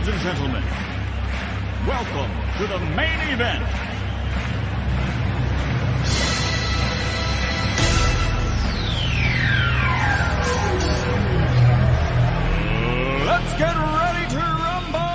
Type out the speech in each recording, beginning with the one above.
Ladies and gentlemen, welcome to the main event. Let's get ready to rumble!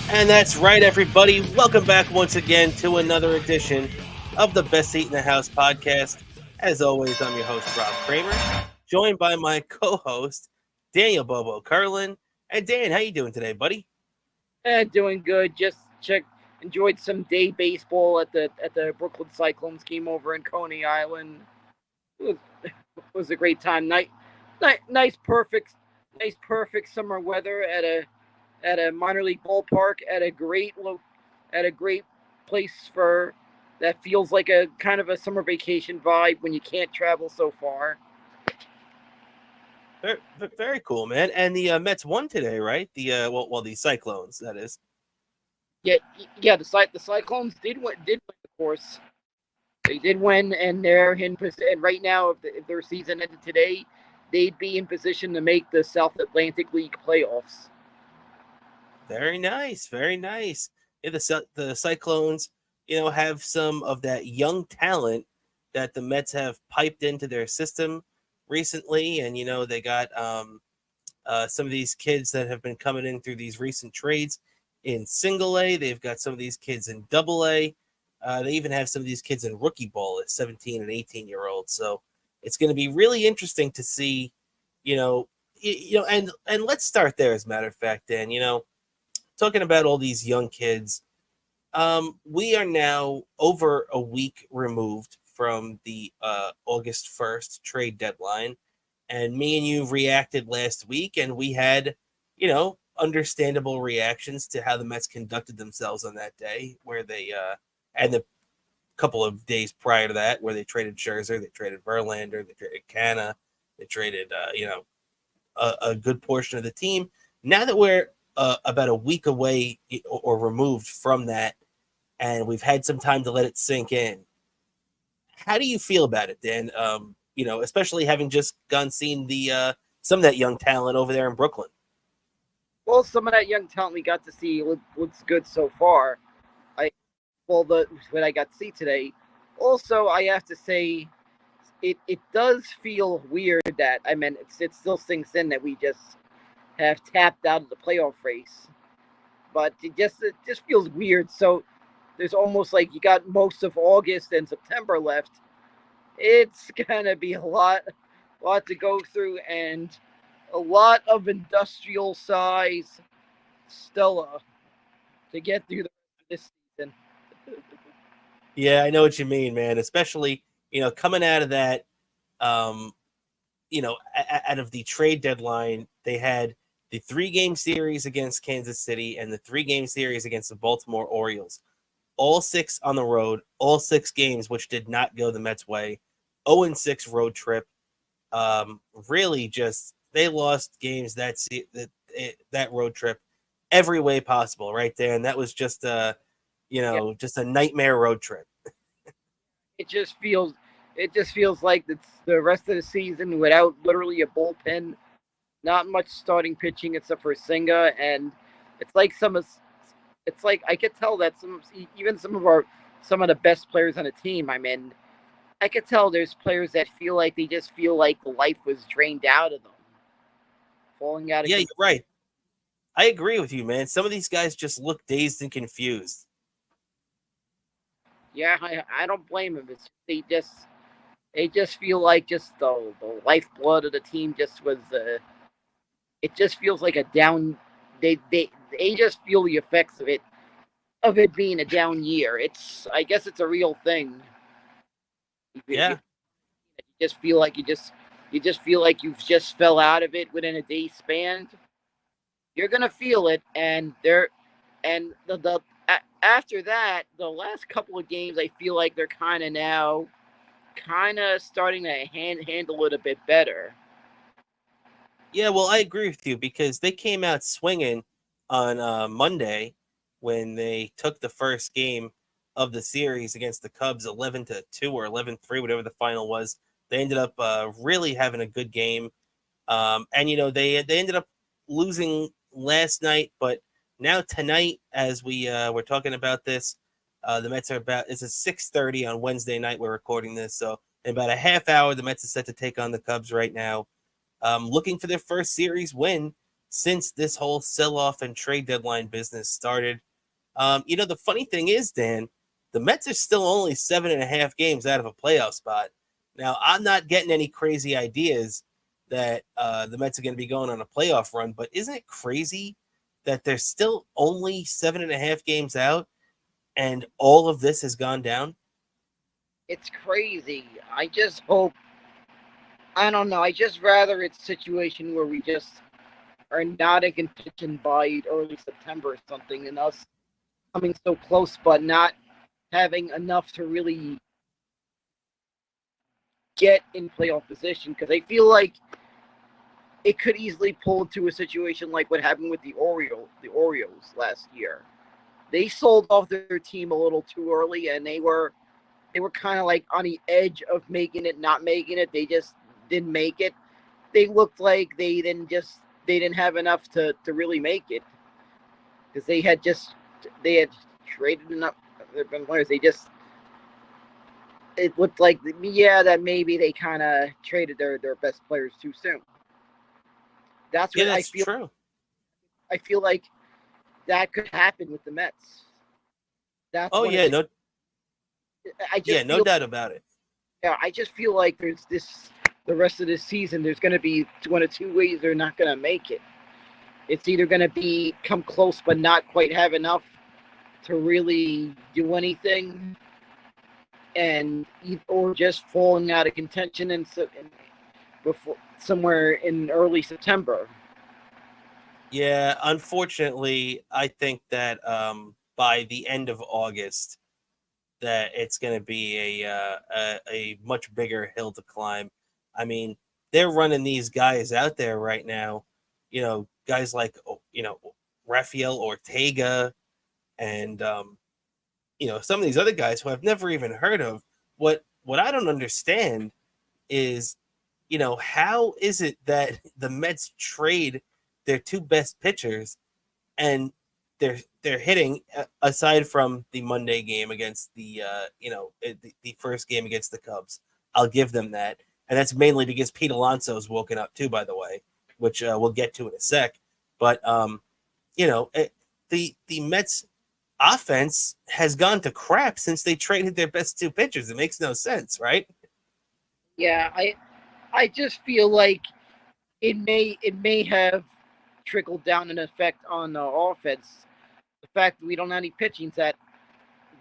And that's right, everybody. Welcome back once again to another edition of the Best Seat in the House podcast. As always, I'm your host, Rob Cramer, joined by my co-host, Daniel Bobo Curlin. And Dan, how you doing today, buddy? Doing good. Just enjoyed some day baseball at the Brooklyn Cyclones game over in Coney Island. It was a great time. Nice, perfect summer weather at a minor league ballpark at a great place for that feels like a kind of a summer vacation vibe when you can't travel so far. Very, very cool, man. And the Mets won today, right? The Cyclones, that is. Yeah. The Cyclones did win, of course. They did win, and they're in position. And right now, if their season ended today, they'd be in position to make the South Atlantic League playoffs. Very nice, very nice. Yeah, the Cyclones, have some of that young talent that the Mets have piped into their system recently, and they got some of these kids that have been coming in through these recent trades in Single A. They've got some of these kids in Double A. They even have some of these kids in rookie ball at 17 and 18-year-olds. So it's going to be really interesting to see, and let's start there. As a matter of fact, Dan, talking about all these young kids, we are now over a week removed from the August 1st trade deadline. And me and you reacted last week, and we had, understandable reactions to how the Mets conducted themselves on that day, where they, and the couple of days prior to that, where they traded Scherzer, they traded Verlander, they traded Canna, they traded, a good portion of the team. Now that we're about a week away or removed from that, and we've had some time to let it sink in, how do you feel about it, Dan? Especially having just seen the some of that young talent over there in Brooklyn. Well, some of that young talent we got to see looks good so far. What I got to see today. Also, I have to say, it does feel weird that it still sinks in that we just have tapped out of the playoff race, but it just feels weird. So there's almost like you got most of August and September left. It's gonna be a lot to go through, and a lot of industrial size Stella to get through this season. Yeah, I know what you mean, man. Especially, coming out of that, out of the trade deadline, they had the 3-game series against Kansas City and the 3-game series against the Baltimore Orioles. All 6 on the road, all 6 games, which did not go the Mets' way. 0-6 road trip. Really just, they lost games that road trip every way possible right there. And that was just just a nightmare road trip. It just feels like it's the rest of the season without literally a bullpen. Not much starting pitching except for Senga, and it's like I could tell that some of the best players on the team. I could tell there's players that feel like the life was drained out of them, falling out of. Yeah, you're right. I agree with you, man. Some of these guys just look dazed and confused. Yeah, I don't blame them. They just feel like just the lifeblood of the team just was. It just feels like a down. They just feel the effects of it being a down year. I guess it's a real thing. Yeah. You just feel like you've just fell out of it within a day span. You're gonna feel it, and after that, the last couple of games, I feel like they're kind of now kind of starting to handle it a bit better. Yeah, well, I agree with you because they came out swinging on Monday when they took the first game of the series against the Cubs, 11-2 or 11-3, whatever the final was. They ended up really having a good game, and they ended up losing last night, but now tonight, as we're talking about this, the Mets are about it's a 6:30 on Wednesday night. We're recording this, so in about a half hour, the Mets are set to take on the Cubs right now, looking for their first series win since this whole sell-off and trade deadline business started. The funny thing is, Dan, the Mets are still only 7.5 games out of a playoff spot. Now, I'm not getting any crazy ideas that the Mets are going to be going on a playoff run, but isn't it crazy that they're still only 7.5 games out and all of this has gone down? It's crazy. I just hope. I don't know. I just rather it's a situation where we just are not in contention by early September or something, and us coming so close but not having enough to really get in playoff position. Because I feel like it could easily pull into a situation like what happened with the Orioles last year. They sold off their team a little too early, and they were kind of like on the edge of making it, not making it. They just didn't make it. They looked like they didn't have enough to really make it because they had traded enough their players. It looked like that maybe they kind of traded their best players too soon. That's what that's true. I feel like that could happen with the Mets. That's Oh yeah, no, no doubt about it. Yeah, I just feel like there's the rest of this season. There's going to be one of two ways they're not going to make it. It's either going to be come close but not quite have enough to really do anything, or just falling out of contention and before somewhere in early September. Yeah, unfortunately, I think that by the end of August, that it's going to be a much bigger hill to climb. I mean, they're running these guys out there right now. Guys like Rafael Ortega and some of these other guys who I've never even heard of. What I don't understand is, how is it that the Mets trade their two best pitchers and they're hitting, aside from the Monday game against the first game against the Cubs. I'll give them that, and that's mainly because Pete Alonso's woken up too, by the way, which we'll get to in a sec. But the Mets offense has gone to crap since they traded their best two pitchers. It makes no sense, right? Yeah, I just feel like it may have trickled down an effect on the offense. The fact that we don't have any pitching, that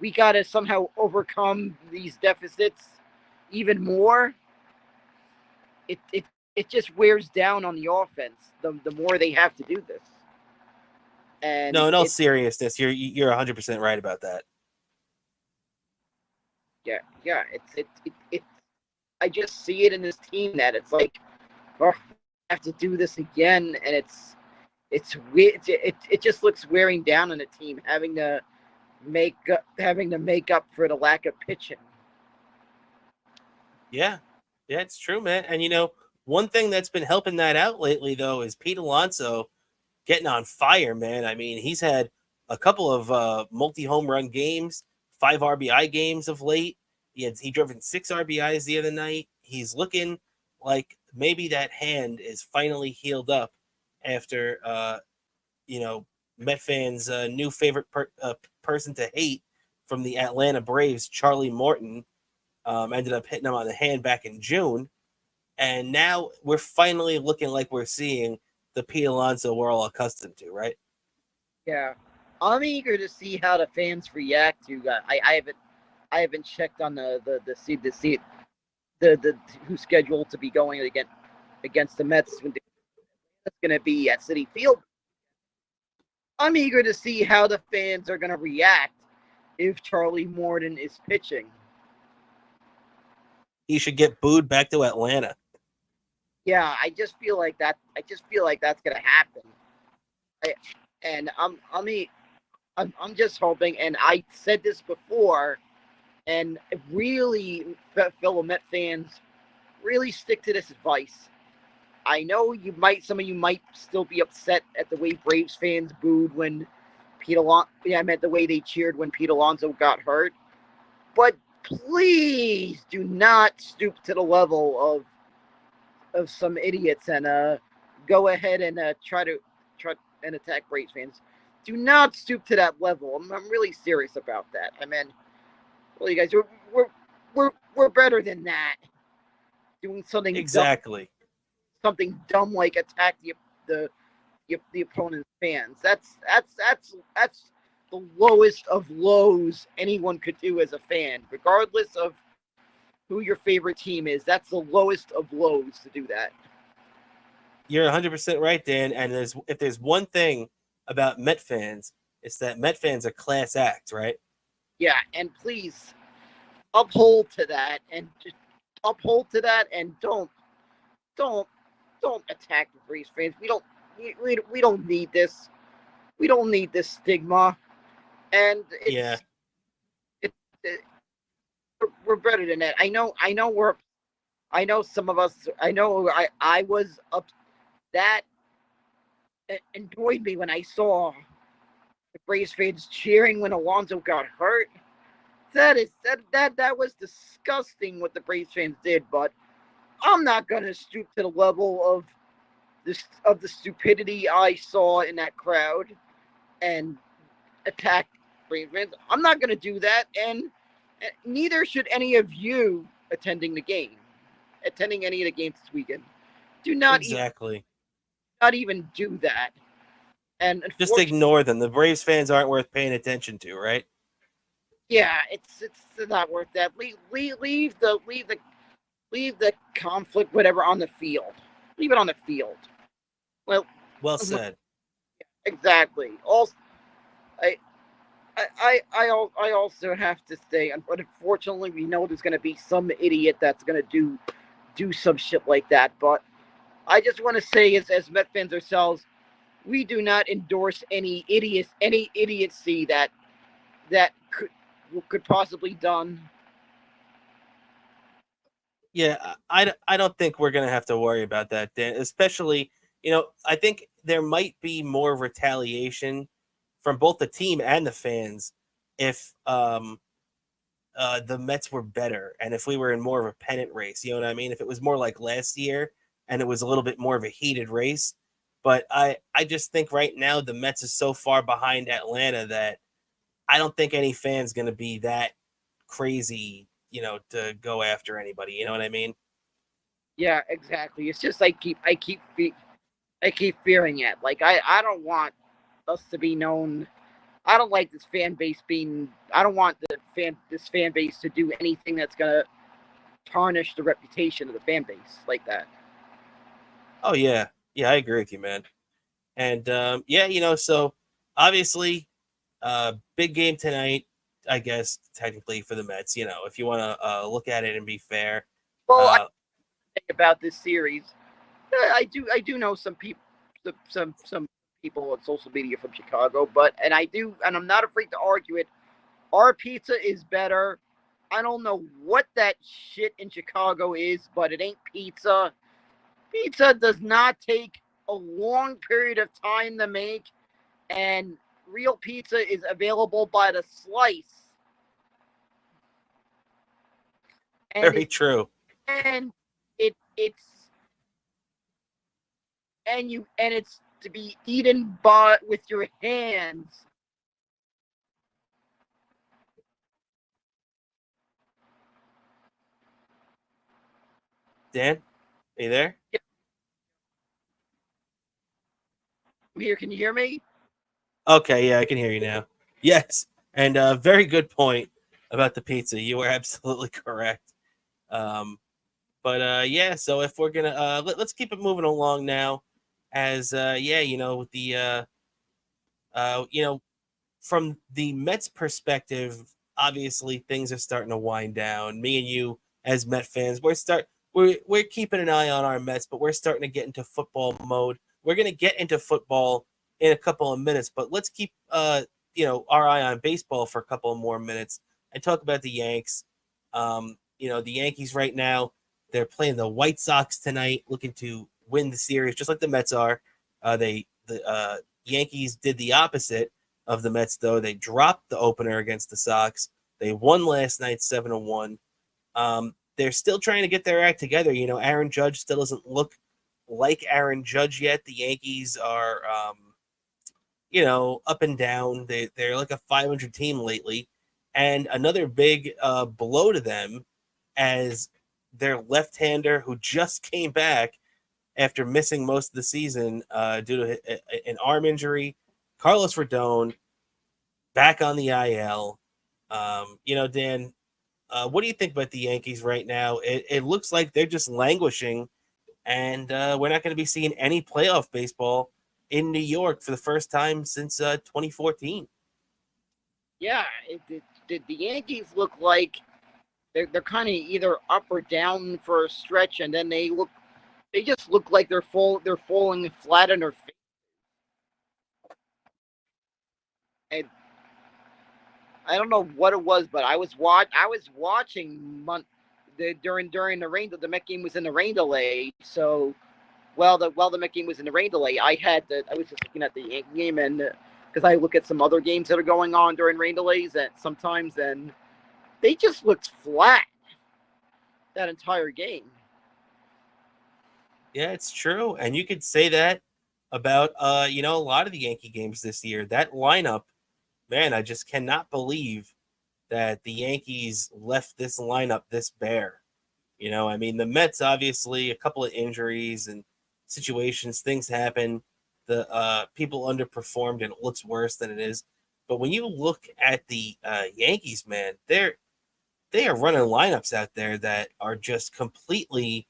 we got to somehow overcome these deficits even more. It just wears down on the offense the more they have to do this. And no, in all seriousness, you're 100% right about that. Yeah, it I just see it in this team that it's like, oh, I have to do this again, and it's weird. It just looks wearing down on the team, having to make up for the lack of pitching. Yeah, it's true, man. And one thing that's been helping that out lately, though, is Pete Alonso getting on fire, man. I mean, he's had a couple of multi-home run games, 5 RBI games of late. He drove in 6 RBIs the other night. He's looking like maybe that hand is finally healed up after, Met fans' new favorite person to hate from the Atlanta Braves, Charlie Morton, ended up hitting him on the hand back in June. And now we're finally looking like we're seeing the Pete Alonso we're all accustomed to, right? Yeah, I'm eager to see how the fans react to. I haven't checked on the who's scheduled to be going against the Mets. It's going to be at Citi Field. I'm eager to see how the fans are going to react if Charlie Morton is pitching. he should get booed back to Atlanta. Yeah, I just feel like that. I just feel like that's gonna happen. And I'm just hoping. And I said this before, and really, fellow Met fans, really stick to this advice. I know some of you might still be upset at the way Braves fans booed when I meant the way they cheered when Pete Alonso got hurt. But please do not stoop to the level of some idiots and go ahead and try and attack Braves fans. Do not stoop to that level. I'm really serious about that. I mean, well, you guys, we're better than that. Doing Exactly. something dumb like attack the opponent's fans. That's the lowest of lows anyone could do as a fan, regardless of who your favorite team is. That's the lowest of lows to do that. You're 100% right, Dan. And if there's one thing about Met fans, it's that Met fans are class acts, right? Yeah, and please uphold to that, and just uphold to that, and don't attack the Braves fans. We don't need this. We don't need this stigma, and Yeah. we're better than that. I know some of us. I was up. That annoyed me when I saw the Braves fans cheering when Alonso got hurt. That was disgusting what the Braves fans did. But I'm not gonna stoop to the level of the stupidity I saw in that crowd and attack Braves fans. I'm not gonna do that, and neither should any of you attending any of the games this weekend. Do Exactly. not even do that. And Just ignore them. The Braves fans aren't worth paying attention to, right? yeah, it's not worth that. Leave the conflict, whatever, on the field. Leave it on the field. Well said. Exactly. Also, I also have to say, unfortunately, we know there's going to be some idiot that's going to do some shit like that. But I just want to say, as Met fans ourselves, we do not endorse any idiocy that could possibly done. Yeah, I don't think we're going to have to worry about that, Dan. Especially, I think there might be more retaliation from both the team and the fans if the Mets were better and if we were in more of a pennant race. You know what I mean? If it was more like last year and it was a little bit more of a heated race. But I just think right now the Mets is so far behind Atlanta that I don't think any fan's going to be that crazy, to go after anybody. You know what I mean? Yeah, exactly. It's just I keep fearing it. Like I don't want us to be known. I don't like this fan base being. I don't want this fan base to do anything that's gonna tarnish the reputation of the fan base like that. Oh yeah, yeah, I agree with you, man. And yeah, so obviously, big game tonight. I guess technically for the Mets. If you want to look at it and be fair. Well, I Uh, think about this series. I do know some people, some people on social media from Chicago, and I'm not afraid to argue it. Our pizza is better. I don't know what that shit in Chicago is, but it ain't pizza. Pizza does not take a long period of time to make, and real pizza is available by the slice. And very true. it's and it's to be eaten by with your hands. Dan, are you there? Here, can you hear me? Okay, yeah, I can hear you now. Yes, and very good point about the pizza. You were absolutely correct. Um, but yeah, so if we're gonna let's keep it moving along now, as yeah, the from the Mets perspective, obviously things are starting to wind down. Me and you as Met fans. We're keeping an eye on our Mets, but we're starting to get into football mode. We're going to get into football in a couple of minutes, but let's keep our eye on baseball for a couple of more minutes and talk about the Yanks. The Yankees right now, they're playing the White Sox tonight, looking to win the series, just like the Mets are. The Yankees did the opposite of the Mets, though. They dropped the opener against the Sox. They won last night 7-1. They're still trying to get their act together. Aaron Judge still doesn't look like Aaron Judge yet. The Yankees are, up and down. They're like a 500 team lately. And another big blow to them as their left-hander who just came back after missing most of the season due to an arm injury, Carlos Rodon, back on the IL. Dan, what do you think about the Yankees right now? It looks like they're just languishing, and we're not going to be seeing any playoff baseball in New York for the first time since 2014. Yeah, the Yankees look like they're kind of either up or down for a stretch, and then they just look like they're falling flat on their face. And I don't know what it was, but I was watching during the rain. The Met game was in the rain delay. So while the Met game was in the rain delay, I was just looking at the Yankee game, and because I look at some other games that are going on during rain delays, and sometimes then they just looked flat that entire game. Yeah, it's true, and you could say that about a lot of the Yankee games this year. That lineup, man, I just cannot believe that the Yankees left this lineup this bare. The Mets, obviously, a couple of injuries and situations, things happen. The people underperformed, and it looks worse than it is. But when you look at the Yankees, man, they are running lineups out there that are just completely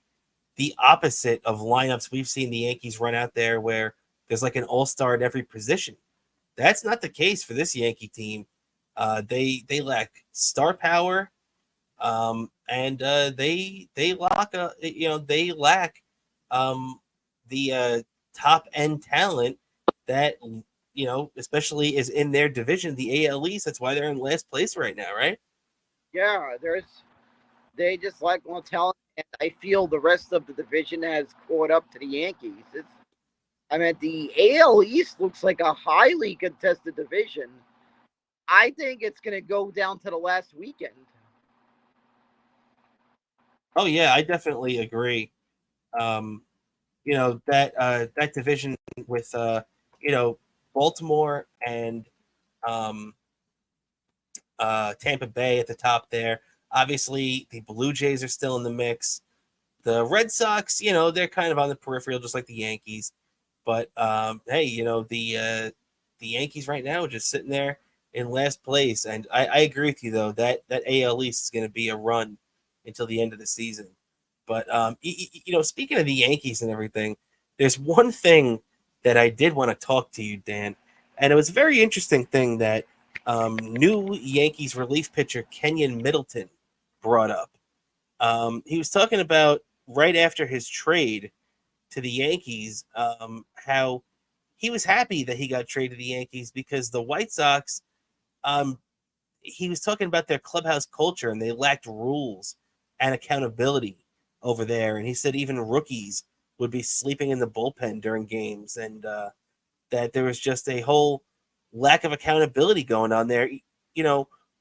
the opposite of lineups we've seen the Yankees run out there, where there's like an all-star at every position. That's not the case for this Yankee team. They lack star power, and they lack the top end talent that especially is in their division, the AL East. That's why they're in last place right now, right? Yeah, they just lack more talent, and I feel the rest of the division has caught up to the Yankees. The AL East looks like a highly contested division. I think it's going to go down to the last weekend. Oh yeah, I definitely agree. That division with Baltimore and Tampa Bay at the top there. Obviously, the Blue Jays are still in the mix. The Red Sox, they're kind of on the peripheral, just like the Yankees. But hey, the Yankees right now are just sitting there in last place, and I agree with you though that AL East is going to be a run until the end of the season. But speaking of the Yankees and everything, there's one thing that I did want to talk to you, Dan, and it was a very interesting thing that new Yankees relief pitcher Kenyon Middleton brought up. He was talking about right after his trade to the Yankees, how he was happy that he got traded to the Yankees because the White Sox, he was talking about their clubhouse culture, and they lacked rules and accountability over there. And he said even rookies would be sleeping in the bullpen during games, and that there was just a whole lack of accountability going on there.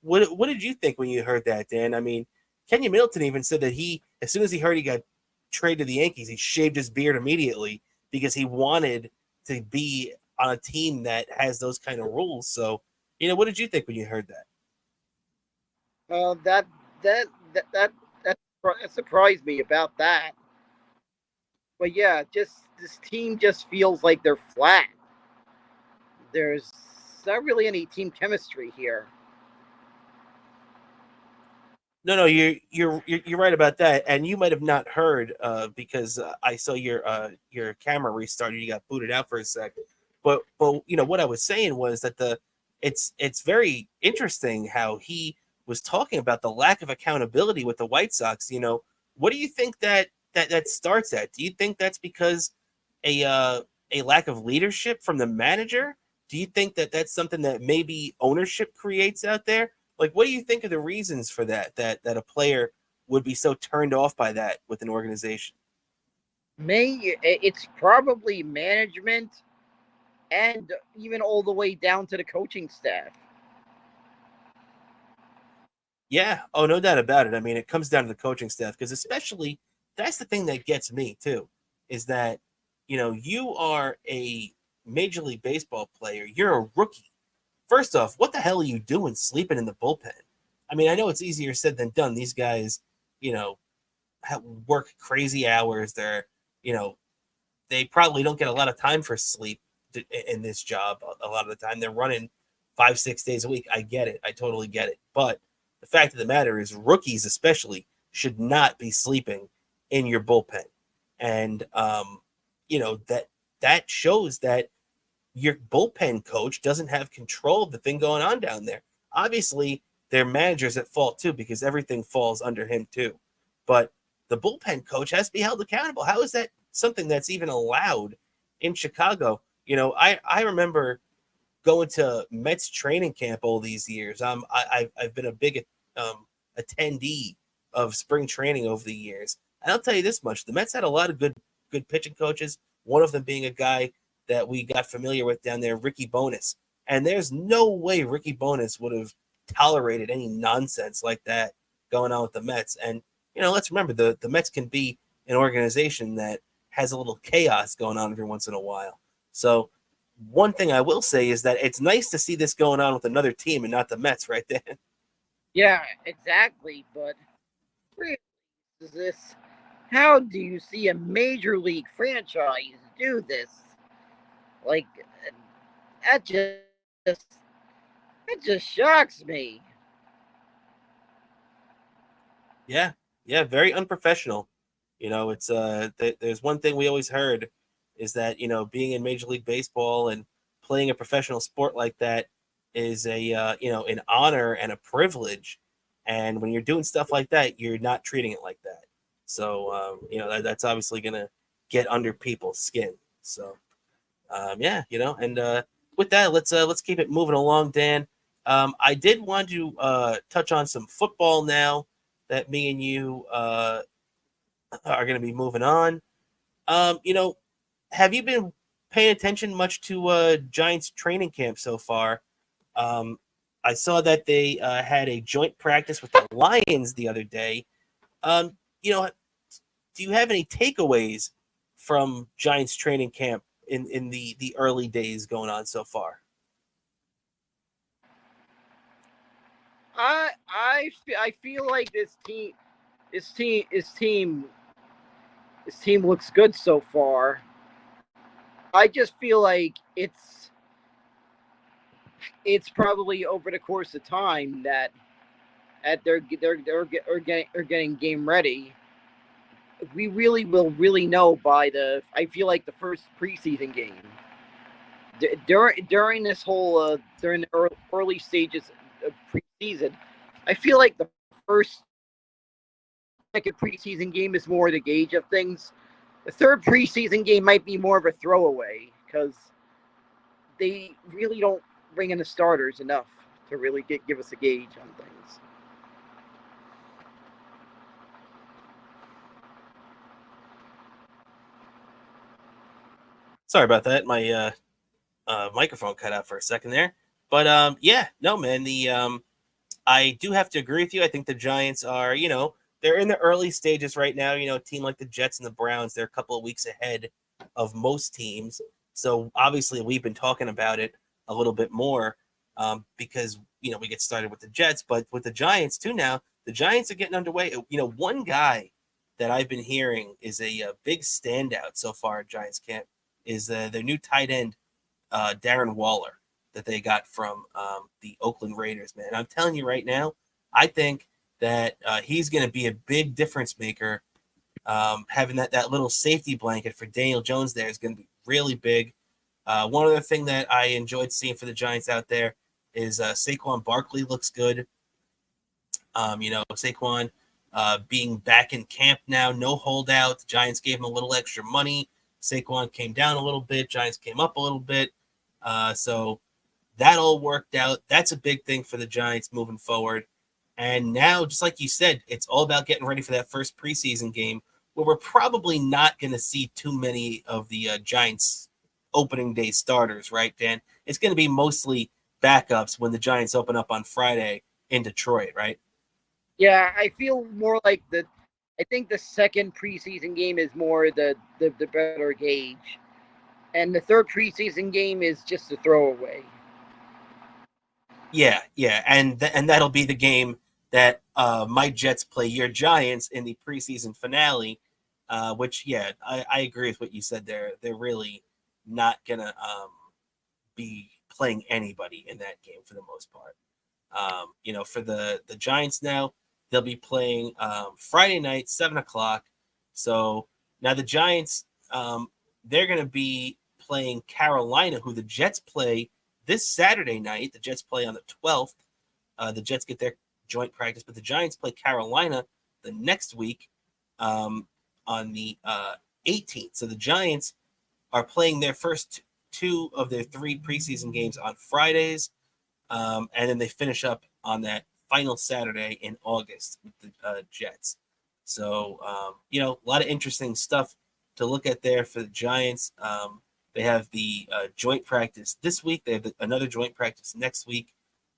What did you think when you heard that, Dan? I mean, Kenyon Middleton even said that as soon as he heard he got traded to the Yankees, he shaved his beard immediately because he wanted to be on a team that has those kind of rules. So, what did you think when you heard that? That surprised me about that. But yeah, just this team just feels like they're flat. There's not really any team chemistry here. No, you're right about that, and you might have not heard because I saw your camera restarted. You got booted out for a second, but what I was saying was that it's very interesting how he was talking about the lack of accountability with the White Sox. What do you think that starts at? Do you think that's because a lack of leadership from the manager? Do you think that that's something that maybe ownership creates out there? Like, what do you think are the reasons for that a player would be so turned off by that with an organization? It's probably management and even all the way down to the coaching staff. Yeah. Oh, no doubt about it. I mean, it comes down to the coaching staff because especially that's the thing that gets me too, is that, you are a Major League Baseball player. You're a rookie. First off, what the hell are you doing sleeping in the bullpen? I mean, I know it's easier said than done. These guys, work crazy hours. They probably don't get a lot of time for sleep in this job. A lot of the time they're running 5-6 days a week. I get it. I totally get it. But the fact of the matter is rookies especially should not be sleeping in your bullpen. And, that shows that your bullpen coach doesn't have control of the thing going on down there. Obviously, their manager's at fault too because everything falls under him too. But the bullpen coach has to be held accountable. How is that something that's even allowed in Chicago? I remember going to Mets training camp all these years. I've been a big attendee of spring training over the years. And I'll tell you this much: the Mets had a lot of good pitching coaches. One of them being a guy that we got familiar with down there, Ricky Bonas. And there's no way Ricky Bonas would have tolerated any nonsense like that going on with the Mets. And, let's remember the Mets can be an organization that has a little chaos going on every once in a while. So one thing I will say is that it's nice to see this going on with another team and not the Mets right there. Yeah, exactly. But really, is this? How do you see a major league franchise do this? Like, that just shocks me. Yeah, very unprofessional. It's there's one thing we always heard is that being in Major League Baseball and playing a professional sport like that is an honor and a privilege. And when you're doing stuff like that, you're not treating it like that. So that's obviously gonna get under people's skin. So and with that, let's keep it moving along, Dan. I did want to touch on some football now that me and you are going to be moving on. Have you been paying attention much to Giants training camp so far? I saw that they had a joint practice with the Lions the other day. Do you have any takeaways from Giants training camp in the early days going on so far? I feel like this team looks good so far. I just feel like it's probably over the course of time that they're getting game ready. We really will know by I feel like the first preseason game. During this whole during the early stages of preseason, I feel like the second preseason game is more the gauge of things. The third preseason game might be more of a throwaway because they really don't bring in the starters enough to really give us a gauge on things. Sorry about that. My microphone cut out for a second there. But no, man. I do have to agree with you. I think the Giants are, they're in the early stages right now. A team like the Jets and the Browns, they're a couple of weeks ahead of most teams. So obviously we've been talking about it a little bit more because, we get started with the Jets, but with the Giants too now, the Giants are getting underway. One guy that I've been hearing is a big standout so far at Giants camp is their new tight end, Darren Waller, that they got from the Oakland Raiders, man. I'm telling you right now, I think that he's going to be a big difference maker. Having that little safety blanket for Daniel Jones there is going to be really big. One other thing that I enjoyed seeing for the Giants out there is Saquon Barkley looks good. Saquon being back in camp now, no holdout. The Giants gave him a little extra money. Saquon came down a little bit. Giants came up a little bit. So that all worked out. That's a big thing for the Giants moving forward. And now, just like you said, it's all about getting ready for that first preseason game where we're probably not going to see too many of the Giants opening day starters, right, Dan? It's going to be mostly backups when the Giants open up on Friday in Detroit, right? Yeah, I feel more like I think the second preseason game is more the better gauge, and the third preseason game is just a throwaway. Yeah, and that'll be the game that my Jets play your Giants in the preseason finale, which, I agree with what you said there. They're really not going to be playing anybody in that game for the most part. For the Giants now, they'll be playing Friday night, 7 o'clock. So now the Giants, they're going to be playing Carolina, who the Jets play this Saturday night. The Jets play on the 12th. The Jets get their joint practice, but the Giants play Carolina the next week on the 18th. So the Giants are playing their first two of their three preseason games on Fridays, and then they finish up on that final Saturday in August with the Jets. So, a lot of interesting stuff to look at there for the Giants. They have the joint practice this week. They have another joint practice next week.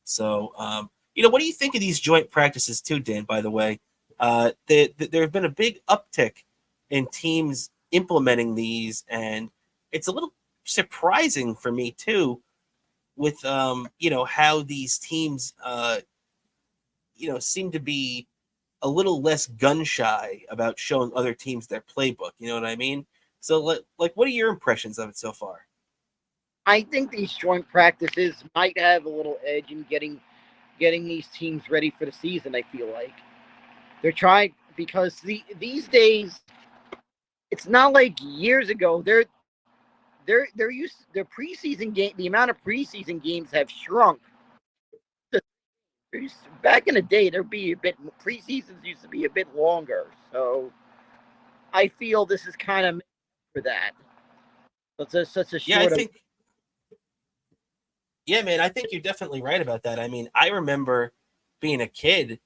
So, what do you think of these joint practices too, Dan, by the way? There have been a big uptick in teams implementing these, and it's a little surprising for me too with, how these teams, seem to be a little less gun shy about showing other teams their playbook. You know what I mean? So, what are your impressions of it so far? I think these joint practices might have a little edge in getting these teams ready for the season. I feel like they're trying, because these days it's not like years ago. They're used, their preseason game. The amount of preseason games have shrunk. Back in the day, preseasons used to be a bit longer. So I feel this is kind of for that. Such a short. Yeah, man, I think you're definitely right about that. I mean, I remember being a kid,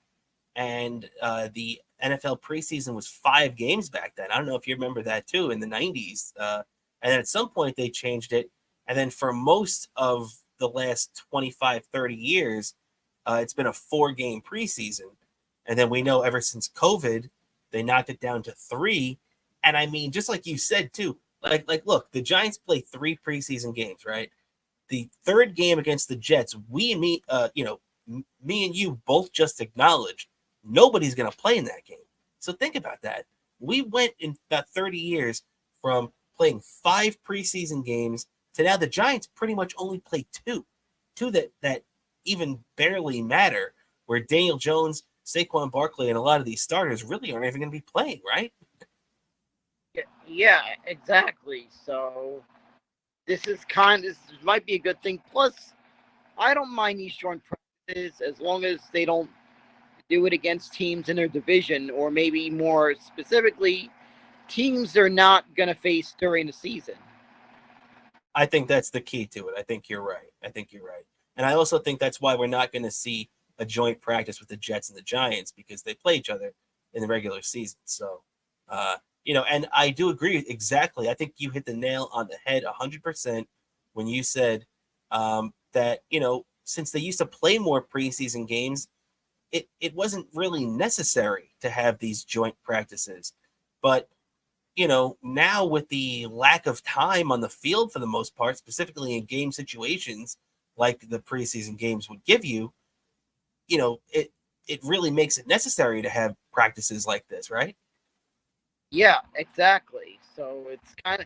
and the NFL preseason was 5 games back then. I don't know if you remember that too in the 90s. And then at some point they changed it. And then for most of the last 25, 30 years, it's been a 4-game preseason. And then we know ever since COVID, they knocked it down to 3. And I mean, just like you said too, look, the Giants play 3 preseason games, right? The third game against the Jets, me and you both just acknowledged nobody's going to play in that game. So think about that. We went in about 30 years from playing 5 preseason games to now the Giants pretty much only play 2 that even barely matter, where Daniel Jones, Saquon Barkley, and a lot of these starters really aren't even going to be playing, right? Yeah, exactly. So this might be a good thing. Plus, I don't mind these joint practices as long as they don't do it against teams in their division, or maybe more specifically, teams they're not going to face during the season. I think that's the key to it. I think you're right. And I also think that's why we're not going to see a joint practice with the Jets and the Giants, because they play each other in the regular season. So, and I do agree exactly. I think you hit the nail on the head 100% when you said that, since they used to play more preseason games, it wasn't really necessary to have these joint practices. But, now with the lack of time on the field for the most part, specifically in game situations like the preseason games would give you, it really makes it necessary to have practices like this, right? Yeah, exactly. So it's kind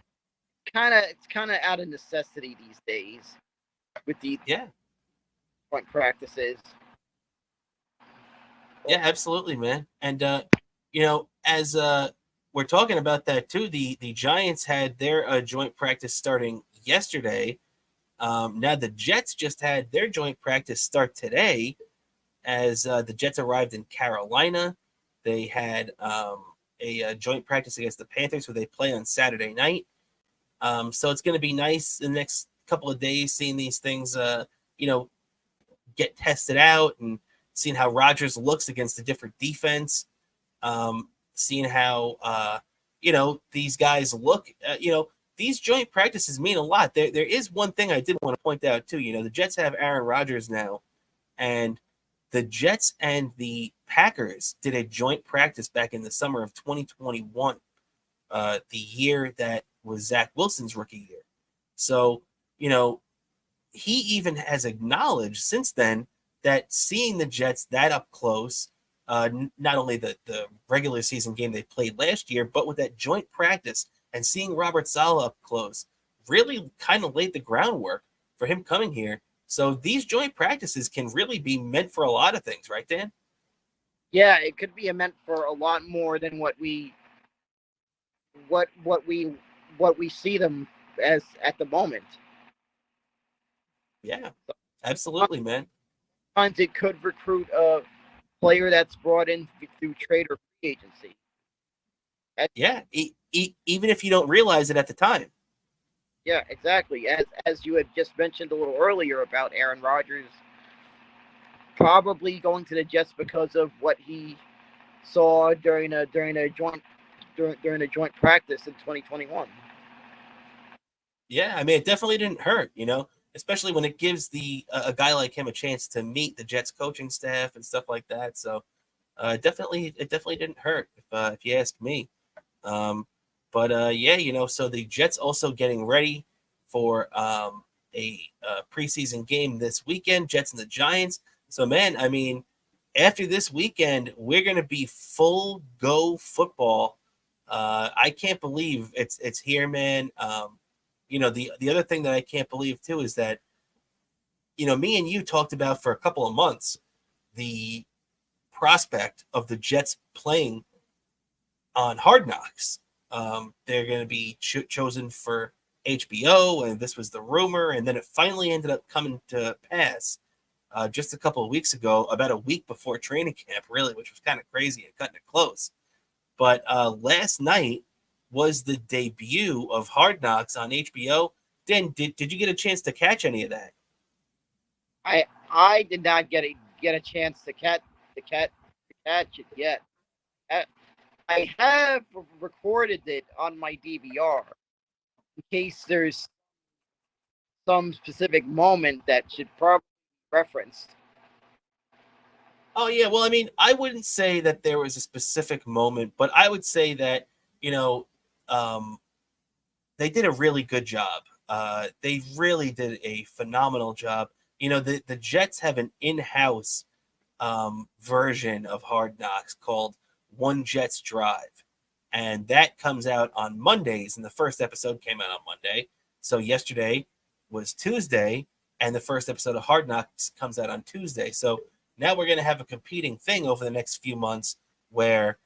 of out of necessity these days with the joint practices. Yeah, absolutely, man. And as we're talking about that too, the Giants had their joint practice starting yesterday. Now the Jets just had their joint practice start today. as the Jets arrived in Carolina. They had a joint practice against the Panthers where they play on Saturday night. So it's going to be nice in the next couple of days seeing these things, get tested out and seeing how Rodgers looks against a different defense. Seeing how, these guys look, these joint practices mean a lot. There is one thing I did want to point out too. The Jets have Aaron Rodgers now, and the Jets and the Packers did a joint practice back in the summer of 2021, the year that was Zach Wilson's rookie year. So, he even has acknowledged since then that seeing the Jets that up close, not only the regular season game they played last year, but with that joint practice and seeing Robert Saleh up close, really kind of laid the groundwork for him coming here. So these joint practices can really be meant for a lot of things, right, Dan? Yeah, it could be meant for a lot more than what we see them as at the moment. Yeah, absolutely, man. Sometimes it could recruit a player that's brought in through trade or free agency. Even if you don't realize it at the time. Yeah, exactly. As you had just mentioned a little earlier about Aaron Rodgers probably going to the Jets because of what he saw during a joint practice in 2021. Yeah, I mean, it definitely didn't hurt, especially when it gives a guy like him a chance to meet the Jets coaching staff and stuff like that. So it definitely didn't hurt if you ask me. So the Jets also getting ready for a preseason game this weekend, Jets and the Giants. So, man, I mean, after this weekend, we're going to be full go football. I can't believe it's here, man. The other thing that I can't believe, too, is that, me and you talked about for a couple of months the prospect of the Jets playing on Hard Knocks. They're going to be chosen for HBO, and this was the rumor, and then it finally ended up coming to pass just a couple of weeks ago, about a week before training camp, really, which was kind of crazy and cutting it close. But last night was the debut of Hard Knocks on HBO. Dan, did you get a chance to catch any of that? I did not get a chance to catch it yet. I have recorded it on my DVR in case there's some specific moment that should probably be referenced. Oh, yeah. Well, I mean, I wouldn't say that there was a specific moment, but I would say that, they did a really good job. They really did a phenomenal job. The Jets have an in-house version of Hard Knocks called One Jets Drive. And that comes out on Mondays, and the first episode came out on Monday. So yesterday was Tuesday, and the first episode of Hard Knocks comes out on Tuesday. So now we're going to have a competing thing over the next few months where,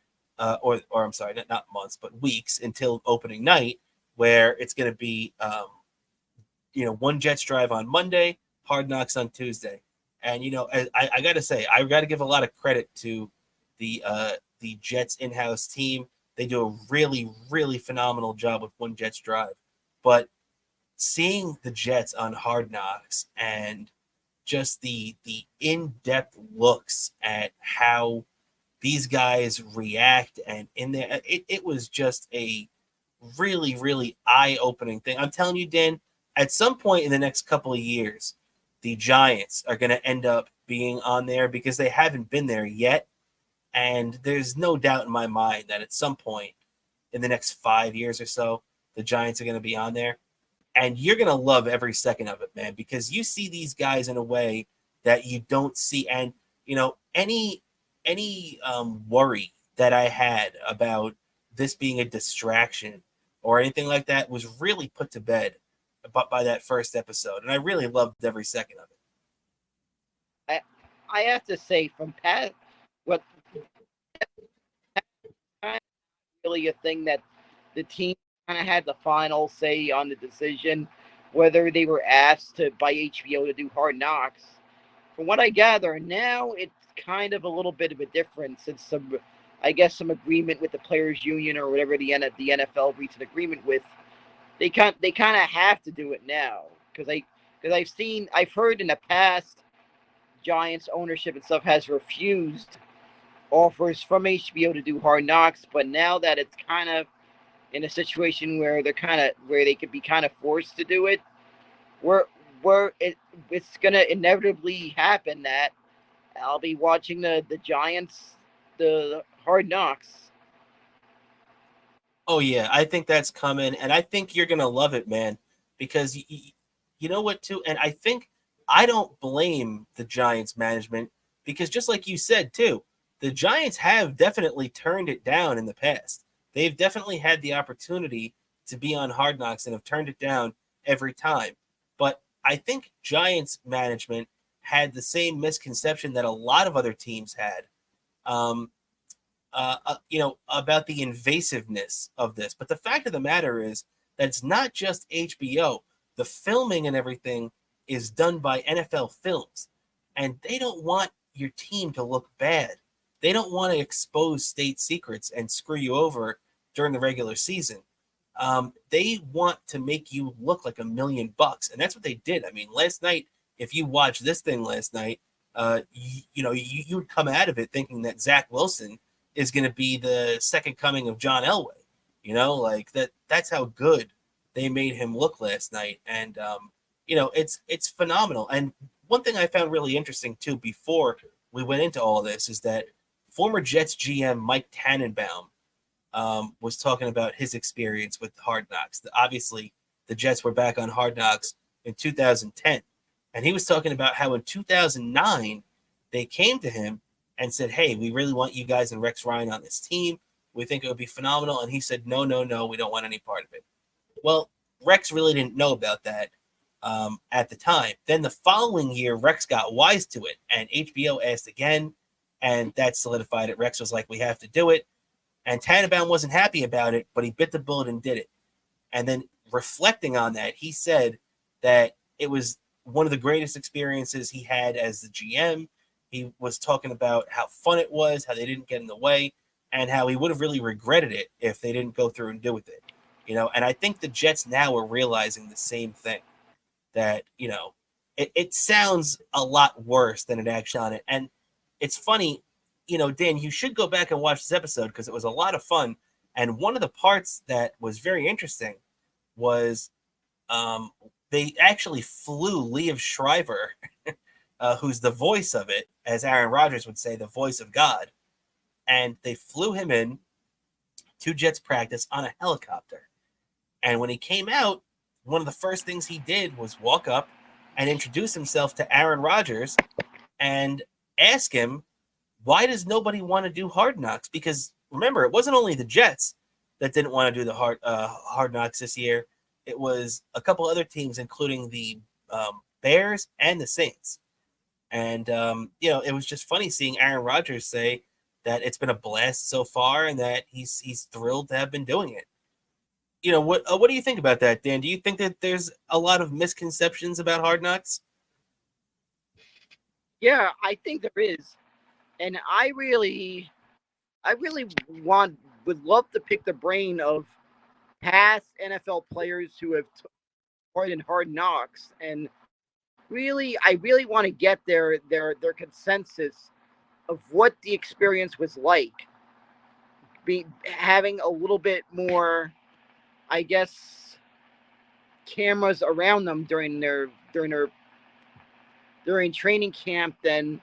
or I'm sorry, not months, but weeks until opening night, where it's going to be, One Jets Drive on Monday, Hard Knocks on Tuesday. And, I got to say, I got to give a lot of credit to the Jets in-house team. They do a really, really phenomenal job with One Jets Drive. But seeing the Jets on Hard Knocks and just the in-depth looks at how these guys react and in there, it was just a really, really eye-opening thing. I'm telling you, Dan, at some point in the next couple of years, the Giants are going to end up being on there because they haven't been there yet. And there's no doubt in my mind that at some point in the next 5 years or so, the Giants are going to be on there. And you're going to love every second of it, man, because you see these guys in a way that you don't see. And, any worry that I had about this being a distraction or anything like that was really put to bed by that first episode. And I really loved every second of it. I have to say, from Pat, what really a thing that the team kind of had the final say on the decision whether they were asked by HBO to do Hard Knocks. From what I gather, now kind of a little bit of a difference and some agreement with the players' union or whatever the NFL reached an agreement with. They kind of have to do it now because I've heard in the past Giants ownership and stuff has refused offers from HBO to do Hard Knocks, but now that it's kind of in a situation where they could be kind of forced to do it, it's gonna inevitably happen that I'll be watching the Giants, the Hard Knocks. Oh yeah, I think that's coming, and I think you're gonna love it, man. Because you know what, too, and I think I don't blame the Giants management because just like you said too, the Giants have definitely turned it down in the past. They've definitely had the opportunity to be on Hard Knocks and have turned it down every time. But I think Giants management had the same misconception that a lot of other teams had. About the invasiveness of this. But the fact of the matter is that it's not just HBO. The filming and everything is done by NFL Films, and they don't want your team to look bad. They don't want to expose state secrets and screw you over during the regular season. They want to make you look like $1 million, and that's what they did. I mean, last night, if you watched this thing last night, you would come out of it thinking that Zach Wilson is going to be the second coming of John Elway. That's how good they made him look last night. And, it's phenomenal. And one thing I found really interesting, too, before we went into all this is that former Jets GM Mike Tannenbaum was talking about his experience with Hard Knocks. Obviously, the Jets were back on Hard Knocks in 2010. And he was talking about how in 2009, they came to him and said, hey, we really want you guys and Rex Ryan on this team. We think it would be phenomenal. And he said, no, we don't want any part of it. Well, Rex really didn't know about that at the time. Then the following year, Rex got wise to it, and HBO asked again, and that solidified it. Rex was like, we have to do it. And Tannenbaum wasn't happy about it, but he bit the bullet and did it. And then reflecting on that, he said that it was one of the greatest experiences he had as the GM. He was talking about how fun it was, how they didn't get in the way, and how he would have really regretted it if they didn't go through and do with it. And I think the Jets now are realizing the same thing, that, it sounds a lot worse than it actually on it. And it's funny, Dan, you should go back and watch this episode because it was a lot of fun. And one of the parts that was very interesting was they actually flew Liev Schreiber, who's the voice of it, as Aaron Rodgers would say, the voice of God. And they flew him in to Jets practice on a helicopter. And when he came out, one of the first things he did was walk up and introduce himself to Aaron Rodgers and ask him, why does nobody want to do Hard Knocks? Because remember, it wasn't only the Jets that didn't want to do the Hard Knocks this year. It was a couple other teams, including the Bears and the Saints. And, it was just funny seeing Aaron Rodgers say that it's been a blast so far and that he's thrilled to have been doing it. What do you think about that, Dan? Do you think that there's a lot of misconceptions about Hard Knocks? Yeah, I think there is. And I really would love to pick the brain of past NFL players who have part in Hard Knocks, and I really want to get their consensus of what the experience was like. Having a little bit more, I guess, cameras around them during training camp than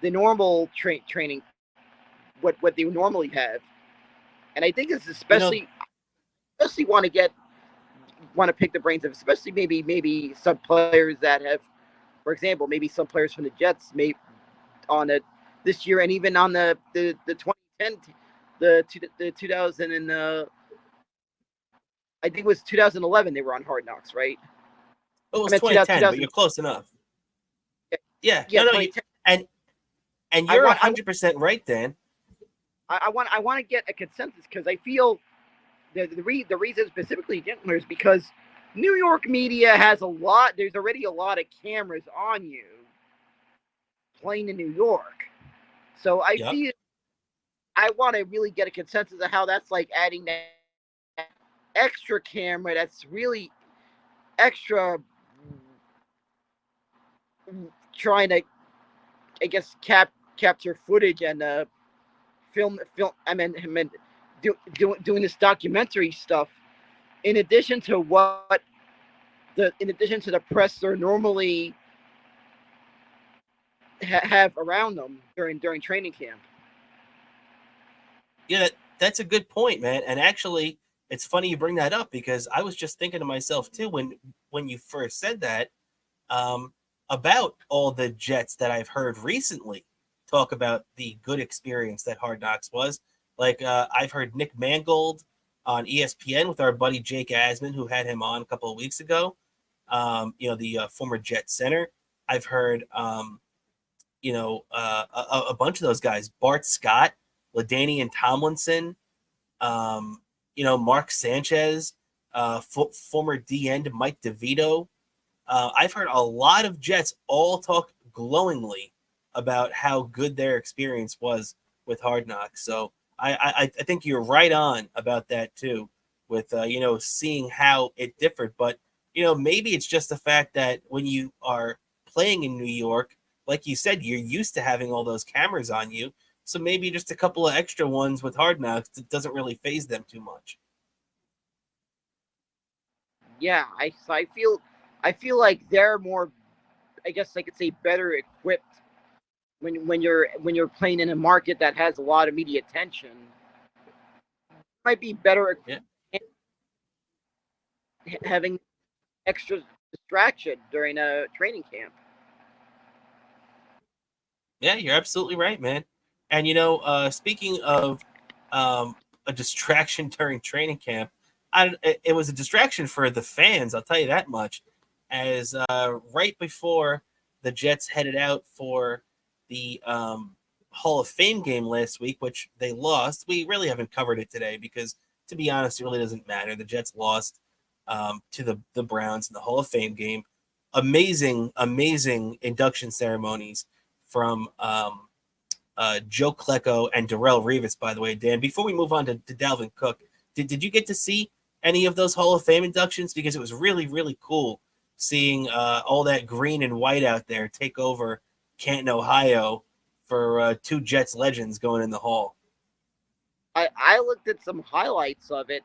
the normal training, what they normally have. And I think it's especially want to pick the brains of, especially maybe some players that have, for example, maybe some players from the Jets may on it this year, and even on the 2010, the 2000 and I think it was 2011 they were on Hard Knocks, right? It was 2010, but you're close enough. Yeah. And you're 100% right, Dan. I want to get a consensus because I feel the reason specifically is because New York media has there's already a lot of cameras on you playing in New York. So Yep. I want to really get a consensus of how that's like adding that extra camera that's really extra, trying to, I guess, capture footage and film. Doing this documentary stuff. In addition to in addition to the press they're normally have around them during training camp. Yeah, that's a good point, man. And actually, it's funny you bring that up because I was just thinking to myself too when you first said that, um, about all the Jets that I've heard recently talk about the good experience that Hard Knocks was. Like I've heard Nick Mangold on ESPN with our buddy Jake Asman, who had him on a couple of weeks ago. The former Jet center. I've heard a bunch of those guys, Bart Scott, LaDainian Tomlinson, Mark Sanchez, former D end Mike DeVito. I've heard a lot of Jets all talk glowingly about how good their experience was with Hard Knocks. So I think you're right on about that too, with seeing how it differed. But maybe it's just the fact that when you are playing in New York, like you said, you're used to having all those cameras on you. So maybe just a couple of extra ones with Hard Knocks, it doesn't really faze them too much. Yeah, I feel like they're more, I guess I could say, better equipped when you're playing in a market that has a lot of media attention. Might be better Yeah. having extra distraction during a training camp. Yeah, you're absolutely right, man. And speaking of a distraction during training camp, it was a distraction for the fans. I'll tell you that much. As right before the Jets headed out for the Hall of Fame game last week, which they lost, we really haven't covered it today because, to be honest, it really doesn't matter. The Jets lost to the Browns in the Hall of Fame game. Amazing, amazing induction ceremonies from Joe Klecko and Darrelle Revis, by the way, Dan. Before we move on to Dalvin Cook, did you get to see any of those Hall of Fame inductions? Because it was really, really cool seeing all that green and white out there take over Canton, Ohio for two Jets legends going in the Hall. I looked at some highlights of it.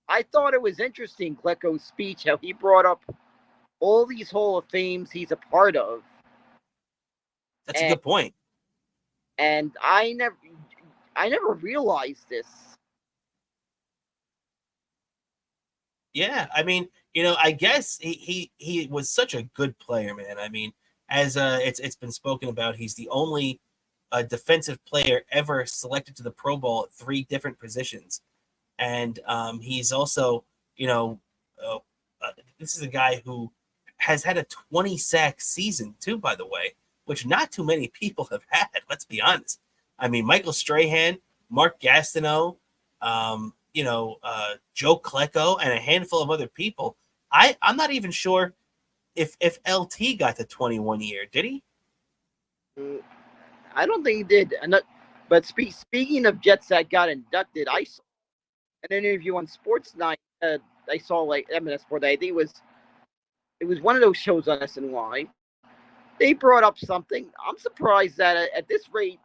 I thought it was interesting, Klecko's speech, how he brought up all these Hall of Fames he's a part of. That's a good point. And I never realized this. Yeah, I mean, I guess he was such a good player, man. I mean, as it's been spoken about, he's the only defensive player ever selected to the Pro Bowl at 3 different positions, and he's also, this is a guy who has had a 20-sack season too, by the way, which not too many people have had. Let's be honest. I mean, Michael Strahan, Mark Gastineau, Joe Klecko, and a handful of other people. I'm not even sure if LT got the 21 year. Did he? I don't think he did. But speaking of Jets that got inducted, I saw an interview on Sports Night. I saw Sport Night. I think it was one of those shows on SNY. They brought up something. I'm surprised that at this rate,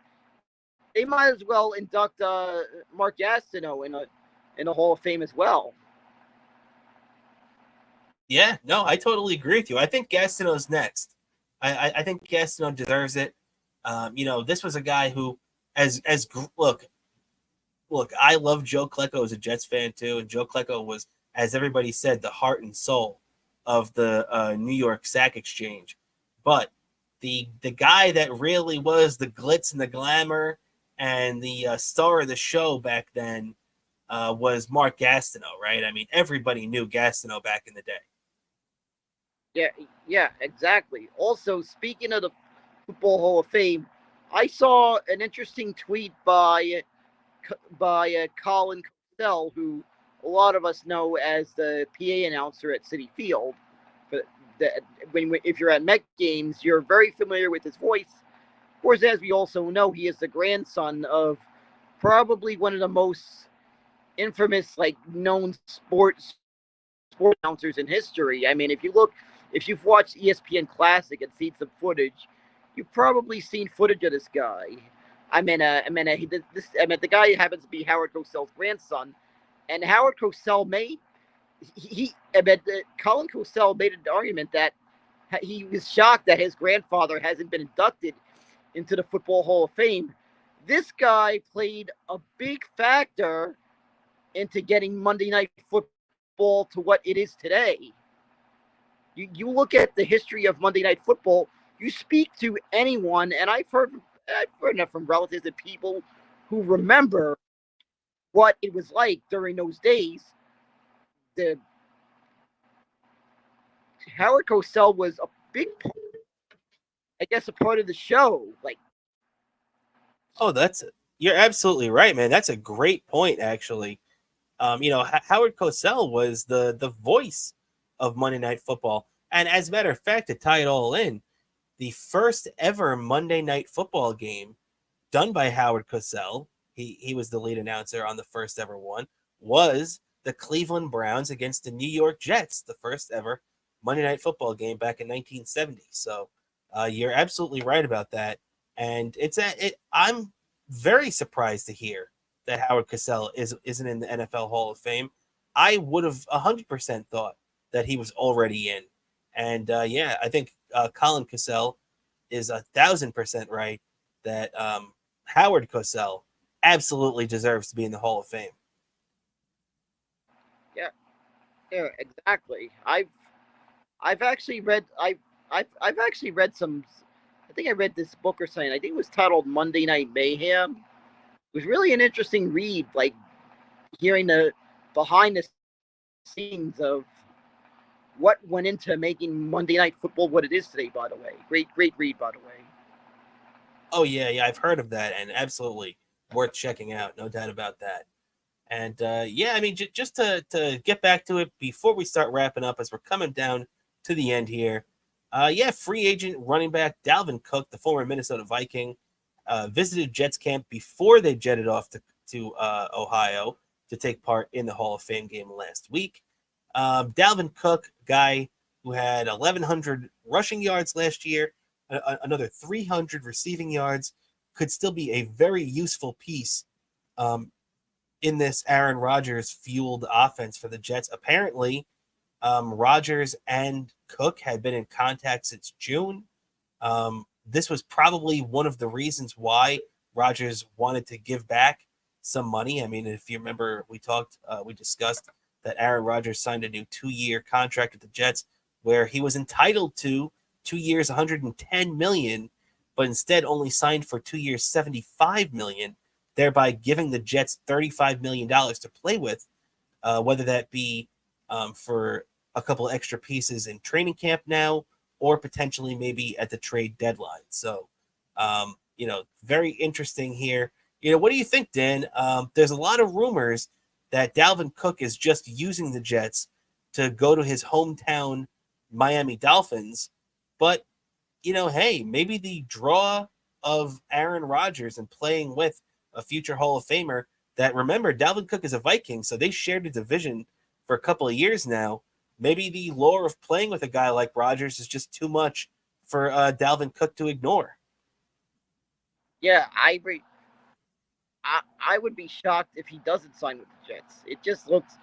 they might as well induct Mark Gastineau in a Hall of Fame as well. Yeah, no, I totally agree with you. I think Gastineau's next. I think Gastineau deserves it. This was a guy who, look, I love Joe Klecko as a Jets fan too, and Joe Klecko was, as everybody said, the heart and soul of the New York Sack Exchange. But the guy that really was the glitz and the glamour and the star of the show back then was Mark Gastineau, right? I mean, everybody knew Gastineau back in the day. Yeah, exactly. Also, speaking of the Football Hall of Fame, I saw an interesting tweet by Colin Cosell, who a lot of us know as the PA announcer at Citi Field. But if you're at Met games, you're very familiar with his voice. Of course, as we also know, he is the grandson of probably one of the most infamous, known sport announcers in history. I mean, if you've watched ESPN Classic and seen some footage, you've probably seen footage of this guy. The guy happens to be Howard Cosell's grandson, and Howard Cosell Colin Cosell made an argument that he was shocked that his grandfather hasn't been inducted into the Football Hall of Fame. This guy played a big factor into getting Monday Night Football to what it is today. You look at the history of Monday Night Football, you speak to anyone, and I've heard enough from relatives and people who remember what it was like during those days. The Howard Cosell was a big, I guess, a part of the show. You're absolutely right, man. That's a great point, actually. Howard Cosell was the voice of Monday Night Football. And as a matter of fact, to tie it all in, the first ever Monday Night Football game done by Howard Cosell, he was the lead announcer on the first ever one, was the Cleveland Browns against the New York Jets, the first ever Monday Night Football game back in 1970. So you're absolutely right about that. And I'm very surprised to hear that Howard Cosell isn't in the NFL Hall of Fame. I would have 100% thought that he was already in. And I think Colin Cosell is 1,000% right that Howard Cosell absolutely deserves to be in the Hall of Fame. Yeah, exactly. I've actually read some. I think I read this book or something. I think it was titled Monday Night Mayhem. It was really an interesting read, hearing the behind the scenes of what went into making Monday Night Football what it is today. By the way, great read. By the way. Oh yeah, I've heard of that, and absolutely worth checking out, no doubt about that. And just to get back to it before we start wrapping up, as we're coming down to the end here. Free agent running back Dalvin Cook, the former Minnesota Viking, visited Jets camp before they jetted off to Ohio to take part in the Hall of Fame game last week. Dalvin Cook, guy who had 1,100 rushing yards last year, another 300 receiving yards, could still be a very useful piece in this Aaron Rodgers fueled offense for the Jets. Apparently, Rodgers and Cook had been in contact since June. This was probably one of the reasons why Rodgers wanted to give back some money. I mean, if you remember, we discussed that Aaron Rodgers signed a new 2-year contract with the Jets where he was entitled to 2 years, $110 million, but instead only signed for 2 years, $75 million, thereby giving the Jets $35 million to play with, whether that be for a couple extra pieces in training camp now or potentially maybe at the trade deadline. So, very interesting here. What do you think, Dan? There's a lot of rumors that Dalvin Cook is just using the Jets to go to his hometown Miami Dolphins. But, hey, maybe the draw of Aaron Rodgers and playing with a future Hall of Famer that, remember, Dalvin Cook is a Viking, so they shared a division for a couple of years now. Maybe the lure of playing with a guy like Rodgers is just too much for Dalvin Cook to ignore. Yeah, I agree. I would be shocked if he doesn't sign with the Jets. It just looks,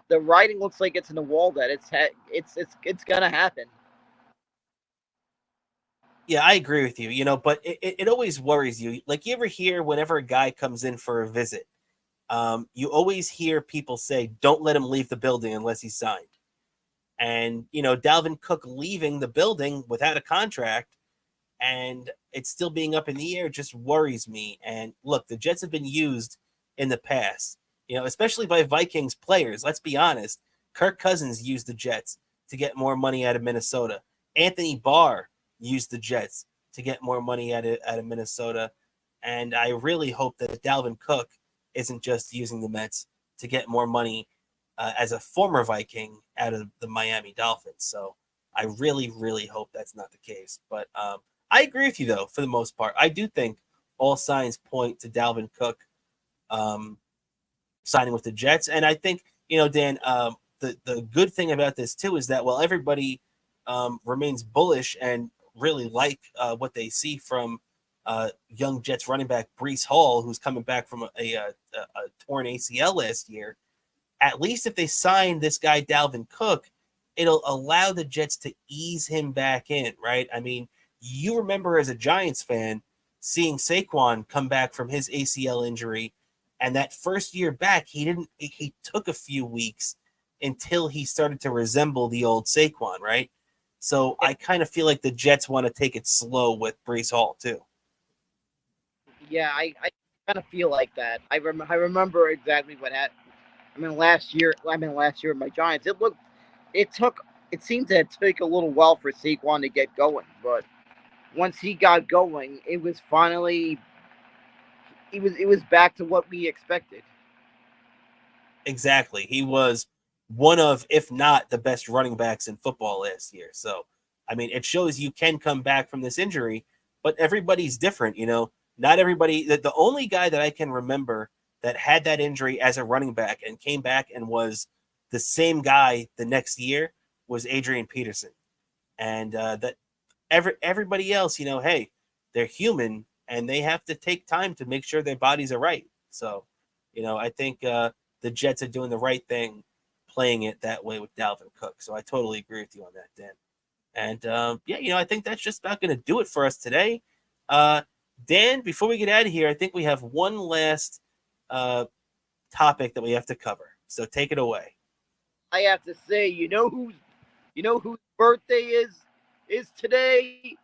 the writing looks like it's in the wall that it's gonna happen. Yeah, I agree with you, but it always worries you. Like, you ever hear whenever a guy comes in for a visit, you always hear people say, don't let him leave the building unless he's signed. And, Dalvin Cook leaving the building without a contract and it's still being up in the air just worries me. And look, the Jets have been used in the past, especially by Vikings players. Let's be honest. Kirk Cousins used the Jets to get more money out of Minnesota. Anthony Barr used the Jets to get more money out of Minnesota. And I really hope that Dalvin Cook isn't just using the Mets to get more money as a former Viking out of the Miami Dolphins. So I really, really hope that's not the case. But I agree with you, though, for the most part. I do think all signs point to Dalvin Cook signing with the Jets. And I think, Dan, the good thing about this, too, is that while everybody remains bullish and really like what they see from young Jets running back Breece Hall, who's coming back from a torn ACL last year, at least if they sign this guy Dalvin Cook, it'll allow the Jets to ease him back in, right? I mean, you remember as a Giants fan seeing Saquon come back from his ACL injury, and that first year back, he took a few weeks until he started to resemble the old Saquon, right? So I kind of feel like the Jets want to take it slow with Breece Hall too. Yeah, I kind of feel like that. I remember exactly what happened. Last year with my Giants, it seemed to take a little while for Saquon to get going, but once he got going, it was back to what we expected. Exactly. He was one of, if not the best running backs in football last year. So, I mean, it shows you can come back from this injury, but everybody's different, Not everybody, the only guy that I can remember that had that injury as a running back and came back and was the same guy the next year was Adrian Peterson. And that everybody else, hey, they're human and they have to take time to make sure their bodies are right. So, I think the Jets are doing the right thing playing it that way with Dalvin Cook. So I totally agree with you on that, Dan. And I think that's just about going to do it for us today. Dan, before we get out of here, I think we have one last topic that we have to cover. So take it away. I have to say, whose birthday is today?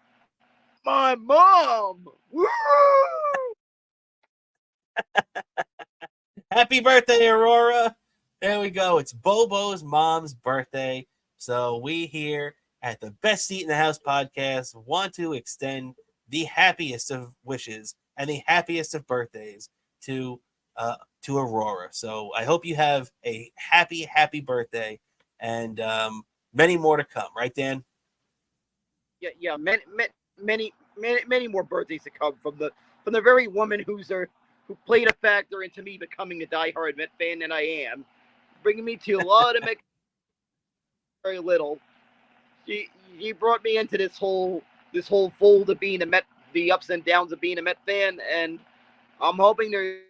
My mom. Woo! Happy birthday, Aurora. There we go. It's Bobo's mom's birthday. So we here at the Best Seat in the House podcast want to extend the happiest of wishes and the happiest of birthdays to Aurora. So I hope you have a happy birthday and many more to come. Right, Dan? Yeah. Many more birthdays to come from the very woman who played a factor into me becoming a diehard Met fan that I am, bringing me to a lot of Met. Very little. She brought me into this whole fold of being a Met, the ups and downs of being a Met fan, and I'm hoping there's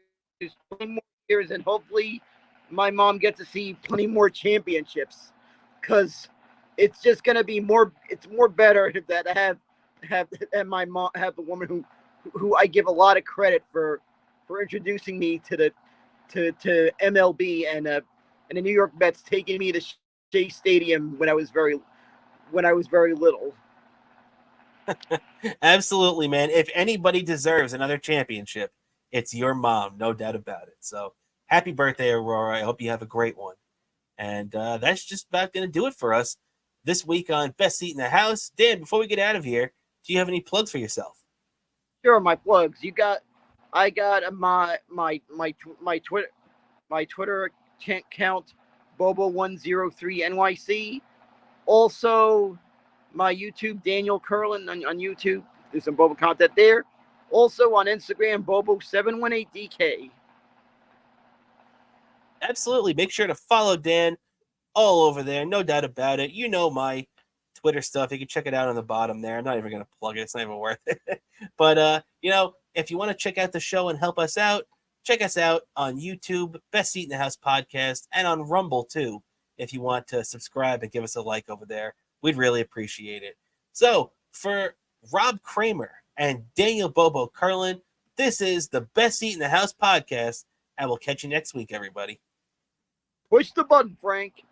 plenty more years, and hopefully my mom gets to see plenty more championships, because it's just gonna be more. It's more better that I have my mom have the woman who I give a lot of credit for introducing me to MLB and the New York Mets, taking me to Shea Stadium when I was very little. Absolutely, man. If anybody deserves another championship, it's your mom, no doubt about it. So happy birthday, Aurora. I hope you have a great one. And that's just about going to do it for us this week on Best Seat in the House. Dan, before we get out of here, do you have any plugs for yourself? Sure, my plugs. I got my Twitter account, Bobo103NYC. Also, my YouTube, Daniel Curlin on YouTube. There's some Bobo content there. Also on Instagram, Bobo718DK. Absolutely. Make sure to follow Dan all over there. No doubt about it. You know my Twitter stuff. You can check it out on the bottom there. I'm not even going to plug it. It's not even worth it. But, if you want to check out the show and help us out, check us out on YouTube, Best Seat in the House podcast, and on Rumble, too, if you want to subscribe and give us a like over there. We'd really appreciate it. So, for Rob Cramer and Daniel Bobo Curlin, this is the Best Seat in the House podcast, and we'll catch you next week, everybody. Push the button, Frank.